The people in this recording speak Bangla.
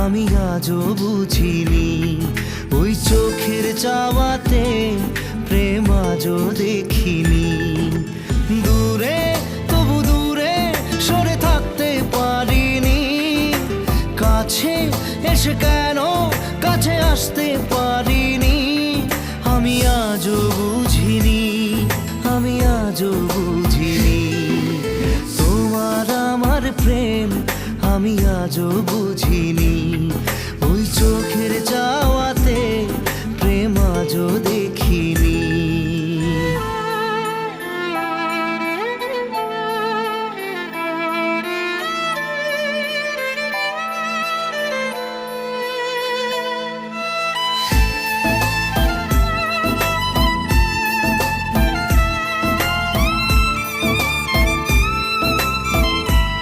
আমি আজও বুঝিনি। ওই চোখের চাওয়াতে প্রেম আজও দেখিনি। দূরে তবু দূরে সরে থাকতে পারিনি, কাছে এসে কেন কাছে আসতে পারিনি। আমি আজও বুঝিনি, আমি আজও বুঝিনি। তোমার আমার প্রেম আমি আজও বুঝিনি।